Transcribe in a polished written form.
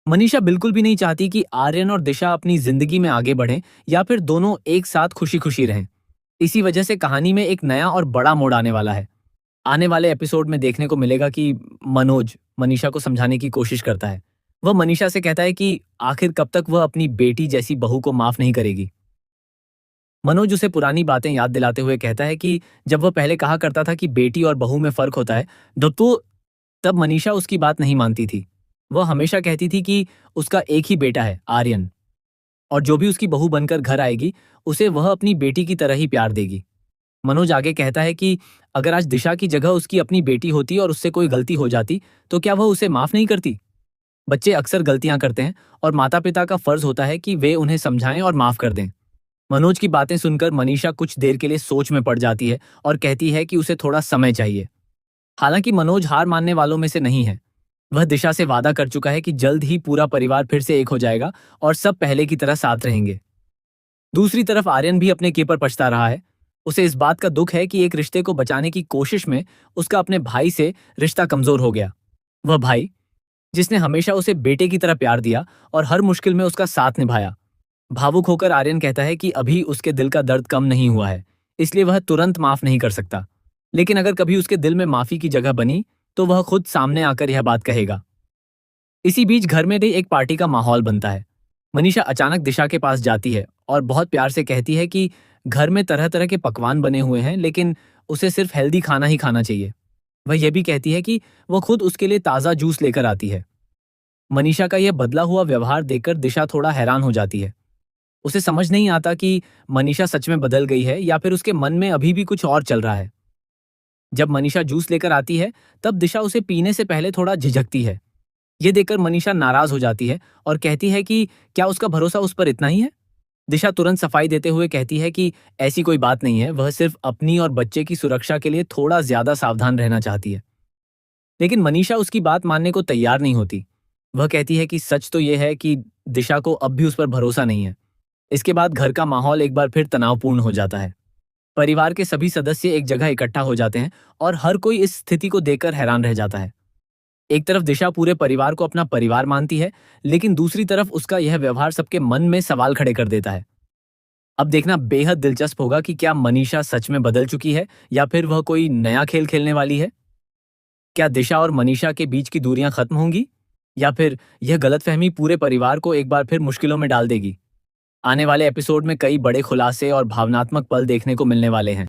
मनीषा बिल्कुल भी नहीं चाहती कि आर्यन और दिशा अपनी जिंदगी में आगे बढ़ें या फिर दोनों एक साथ खुशी खुशी रहें। इसी वजह से कहानी में एक नया और बड़ा मोड़ आने वाला है। आने वाले एपिसोड में देखने को मिलेगा कि मनोज मनीषा को समझाने की कोशिश करता है। वह मनीषा से कहता है कि आखिर कब तक वह अपनी बेटी जैसी बहू को माफ नहीं करेगी। मनोज उसे पुरानी बातें याद दिलाते हुए कहता है कि जब वह पहले कहा करता था कि बेटी और बहू में फर्क होता है, तो तब मनीषा उसकी बात नहीं मानती थी। वह हमेशा कहती थी कि उसका एक ही बेटा है, आर्यन, और जो भी उसकी बहू बनकर घर आएगी, उसे वह अपनी बेटी की तरह ही प्यार देगी। मनोज आगे कहता है कि अगर आज दिशा की जगह उसकी अपनी बेटी होती और उससे कोई गलती हो जाती, तो क्या वह उसे माफ नहीं करती? बच्चे अक्सर गलतियां करते हैं और माता-पिता का फर्ज होता है कि वे उन्हें समझाएं और माफ कर दें। मनोज की बातें सुनकर मनीषा कुछ देर के लिए सोच में पड़ जाती है और कहती है कि उसे थोड़ा समय चाहिए। हालांकि मनोज हार मानने वालों में से नहीं है। वह दिशा से वादा कर चुका है कि जल्द ही पूरा परिवार फिर से एक हो जाएगा और सब पहले की तरह साथ रहेंगे। दूसरी तरफ आर्यन भी अपने किए पर पछता रहा है। उसे इस बात का दुख है कि एक रिश्ते को बचाने की कोशिश में उसका अपने भाई से रिश्ता कमजोर हो गया। वह भाई जिसने हमेशा उसे बेटे की तरह प्यार दिया और हर मुश्किल में उसका साथ निभाया। भावुक होकर आर्यन कहता है कि अभी उसके दिल का दर्द कम नहीं हुआ है, इसलिए वह तुरंत माफ नहीं कर सकता। लेकिन अगर कभी उसके दिल में माफी की जगह बनी, तो वह खुद सामने आकर यह बात कहेगा। इसी बीच घर में भी एक पार्टी का माहौल बनता है। मनीषा अचानक दिशा के पास जाती है और बहुत प्यार से कहती है कि घर में तरह तरह के पकवान बने हुए हैं, लेकिन उसे सिर्फ हेल्दी खाना ही खाना चाहिए। वह यह भी कहती है कि वह खुद उसके लिए ताज़ा जूस लेकर आती है। मनीषा का यह बदला हुआ व्यवहार देखकर दिशा थोड़ा हैरान हो जाती है। उसे समझ नहीं आता कि मनीषा सच में बदल गई है या फिर उसके मन में अभी भी कुछ और चल रहा है। जब मनीषा जूस लेकर आती है, तब दिशा उसे पीने से पहले थोड़ा झिझकती है। ये देखकर मनीषा नाराज हो जाती है और कहती है कि क्या उसका भरोसा उस पर इतना ही है? दिशा तुरंत सफाई देते हुए कहती है कि ऐसी कोई बात नहीं है, वह सिर्फ अपनी और बच्चे की सुरक्षा के लिए थोड़ा ज्यादा सावधान रहना चाहती है। लेकिन मनीषा उसकी बात मानने को तैयार नहीं होती। वह कहती है कि सच तो यह है कि दिशा को अब भी उस पर भरोसा नहीं है। इसके बाद घर का माहौल एक बार फिर तनावपूर्ण हो जाता है। परिवार के सभी सदस्य एक जगह इकट्ठा हो जाते हैं और हर कोई इस स्थिति को देखकर हैरान रह जाता है। एक तरफ दिशा पूरे परिवार को अपना परिवार मानती है, लेकिन दूसरी तरफ उसका यह व्यवहार सबके मन में सवाल खड़े कर देता है। अब देखना बेहद दिलचस्प होगा कि क्या मनीषा सच में बदल चुकी है या फिर वह कोई नया खेल खेलने वाली है। क्या दिशा और मनीषा के बीच की दूरियां खत्म होंगी या फिर यह गलतफहमी पूरे परिवार को एक बार फिर मुश्किलों में डाल देगी। आने वाले एपिसोड में कई बड़े खुलासे और भावनात्मक पल देखने को मिलने वाले हैं।